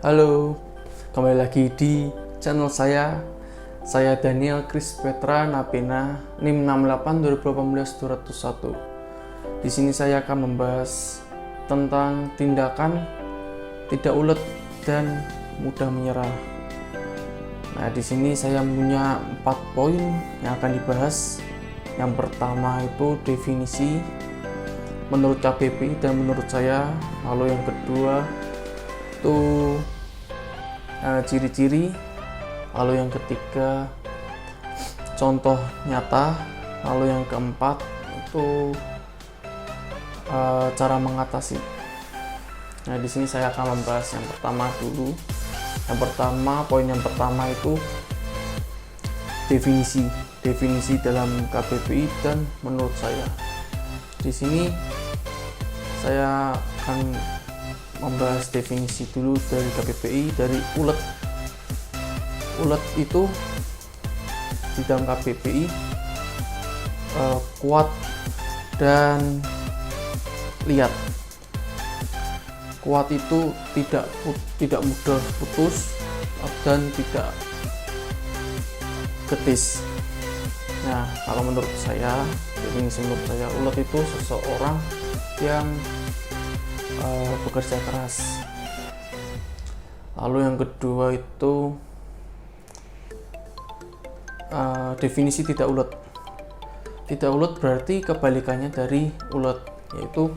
Halo, kembali lagi di channel saya. Saya Daniel Chris Petra Napena, NIM 68 2018-201. Di sini saya akan membahas tentang tindakan tidak ulet dan mudah menyerah. Nah, di sini saya punya 4 poin yang akan dibahas. Yang pertama itu definisi menurut KBBI dan menurut saya. Lalu yang kedua itu ciri-ciri, lalu yang ketiga contoh nyata, lalu yang keempat itu cara mengatasi. Nah, di sini saya akan membahas yang pertama dulu. Yang pertama, poin yang pertama itu definisi dalam KBBI dan menurut saya. Di sini saya akan membahas definisi dulu dari KBBI, dari ulet. Ulet itu di dalam KBBI kuat dan liat. Kuat itu tidak mudah putus dan tidak getis. Nah, kalau menurut saya, definisi menurut saya, ulet itu seseorang yang bekerja keras. Lalu yang kedua itu definisi tidak ulet. Tidak ulet berarti kebalikannya dari ulet, yaitu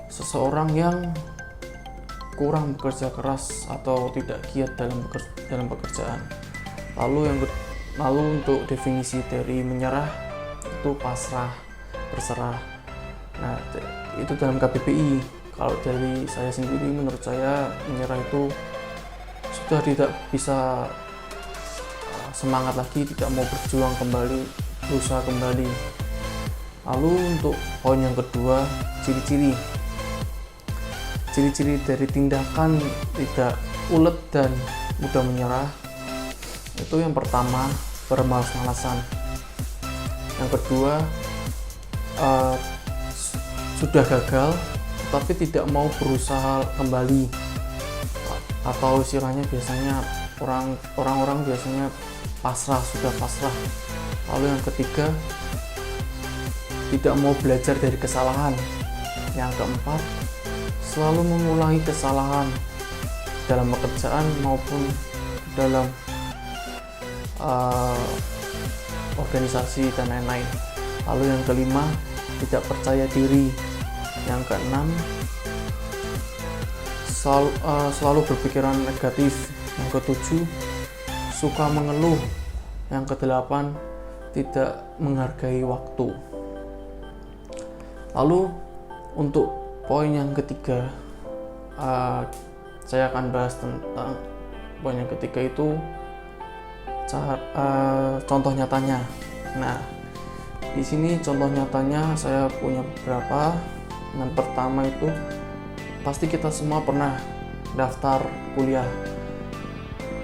seseorang yang kurang bekerja keras atau tidak giat dalam pekerjaan. Lalu untuk definisi dari menyerah itu pasrah, berserah. Nah, itu dalam KBBI. Kalau dari saya sendiri, menurut saya menyerah itu sudah tidak bisa semangat lagi, tidak mau berjuang kembali, berusaha kembali. Lalu untuk poin yang kedua, ciri-ciri dari tindakan tidak ulet dan mudah menyerah. Itu yang pertama, bermalas-malasan. Yang kedua, sudah gagal tapi tidak mau berusaha kembali, atau istilahnya biasanya orang-orang biasanya sudah pasrah. Lalu yang ketiga, tidak mau belajar dari kesalahan. Yang keempat, selalu mengulangi kesalahan dalam pekerjaan maupun dalam organisasi dan lain-lain. Lalu yang kelima, tidak percaya diri. Yang keenam, selalu berpikiran negatif. Yang ketujuh, suka mengeluh. Yang kedelapan, tidak menghargai waktu. Lalu untuk poin yang ketiga, saya akan bahas tentang poin yang ketiga itu contoh nyatanya. Nah, di sini contoh nyatanya saya punya beberapa. Yang pertama itu pasti kita semua pernah daftar kuliah.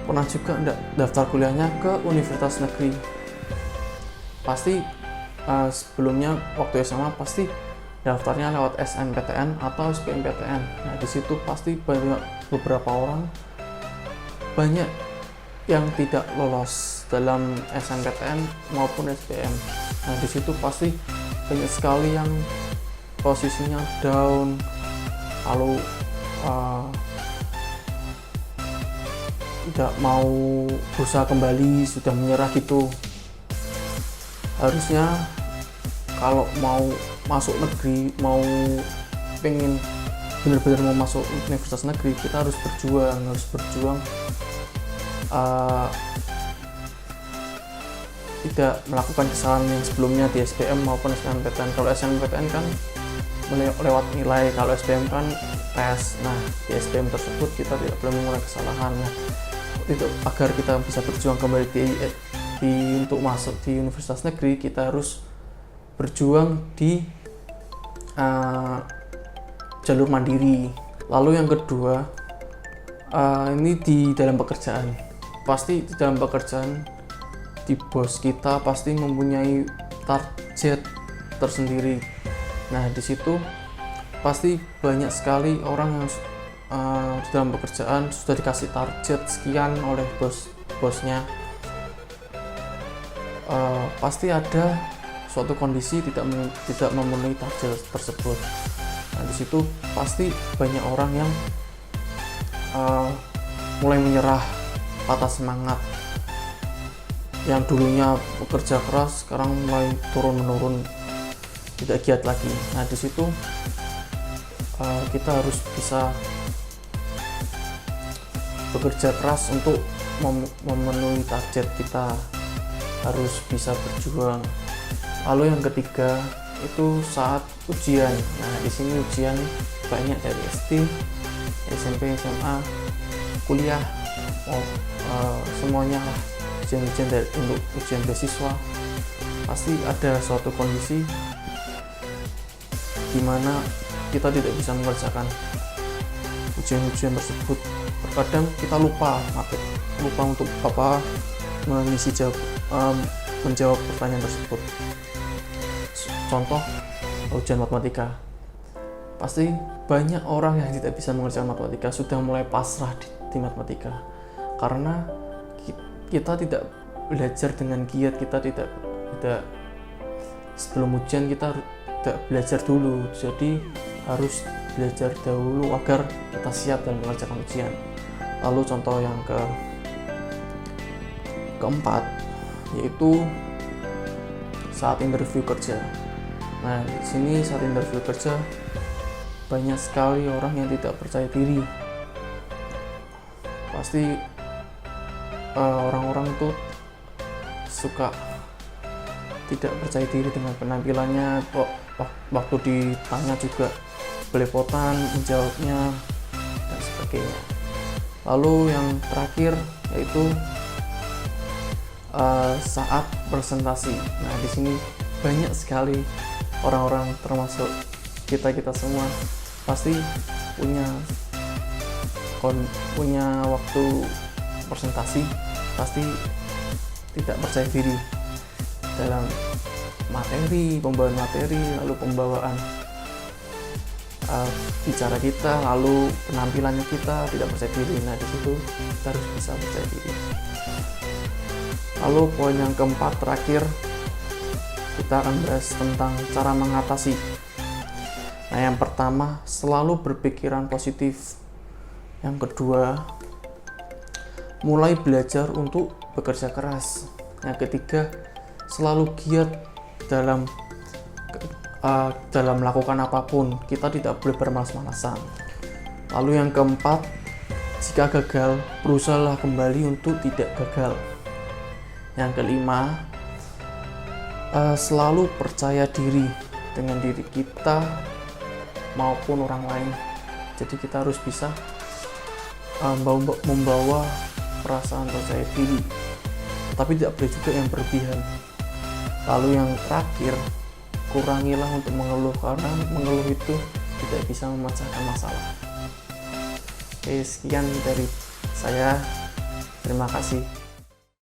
Pernah juga daftar kuliahnya ke universitas negeri. Pasti sebelumnya waktu SMA pasti daftarnya lewat SNPTN atau SBMPTN. Nah, di situ pasti beberapa orang banyak yang tidak lolos dalam SNPTN maupun SBM. Nah, di situ pasti banyak sekali yang posisinya down, lalu tidak mau berusaha kembali, sudah menyerah gitu. Harusnya kalau mau masuk negeri, mau pengen benar-benar mau masuk universitas negeri, kita harus berjuang, tidak melakukan kesalahan yang sebelumnya di SBM maupun SNMPTN. Kalau SNMPTN kan lewat nilai, kalau SBM kan tes. Nah, di SBM tersebut kita tidak boleh mengulangi kesalahan. Nah, itu agar kita bisa berjuang kembali untuk masuk di universitas negeri, kita harus berjuang di jalur mandiri. Lalu yang kedua, ini di dalam pekerjaan. Pasti di dalam pekerjaan, di bos kita pasti mempunyai target tersendiri. Nah, di situ pasti banyak sekali orang yang di dalam pekerjaan sudah dikasih target sekian oleh bosnya, pasti ada suatu kondisi tidak memenuhi target tersebut. Nah, di situ pasti banyak orang yang mulai menyerah, patah semangat. Yang dulunya bekerja keras sekarang mulai turun-menurun, tidak giat lagi. Nah, di situ kita harus bisa bekerja keras untuk memenuhi target kita, harus bisa berjuang. Lalu yang ketiga itu saat ujian. Nah, di sini ujian banyak dari SD, SMP, SMA, kuliah, semuanya lah. Ujian untuk ujian beasiswa pasti ada suatu kondisi di mana kita tidak bisa mengerjakan ujian-ujian tersebut. Terkadang kita lupa untuk menjawab pertanyaan tersebut. Contoh ujian matematika, pasti banyak orang yang tidak bisa mengerjakan matematika sudah mulai pasrah di matematika karena kita tidak belajar dengan giat. Kita tidak sebelum ujian kita tidak belajar dulu, jadi harus belajar dahulu agar kita siap dalam mengerjakan ujian. Lalu contoh yang keempat yaitu saat interview kerja. Nah, di sini saat interview kerja banyak sekali orang yang tidak percaya diri. Pasti orang-orang itu suka tidak percaya diri dengan penampilannya, waktu ditanya juga belepotan menjawabnya dan sebagainya. Lalu yang terakhir yaitu saat presentasi. Nah, di sini banyak sekali orang-orang termasuk kita semua pasti punya waktu presentasi, pasti tidak percaya diri dalam pembawaan materi, lalu pembawaan bicara kita, lalu penampilannya kita tidak percaya diri. Nah, di situ kita harus bisa percaya diri. Lalu poin yang keempat terakhir, kita akan bahas tentang cara mengatasi. Nah, yang pertama, selalu berpikiran positif. Yang kedua, mulai belajar untuk bekerja keras. Yang ketiga, selalu giat dalam melakukan apapun. Kita tidak boleh bermalas-malasan. Lalu yang keempat, jika gagal, berusahalah kembali untuk tidak gagal. Yang kelima, selalu percaya diri dengan diri kita maupun orang lain. Jadi kita harus bisa membawa perasaan percaya diri, tapi tidak boleh juga yang berlebihan. Lalu yang terakhir, kurangilah untuk mengeluh, karena mengeluh itu tidak bisa memecahkan masalah. Oke, sekian dari saya. Terima kasih.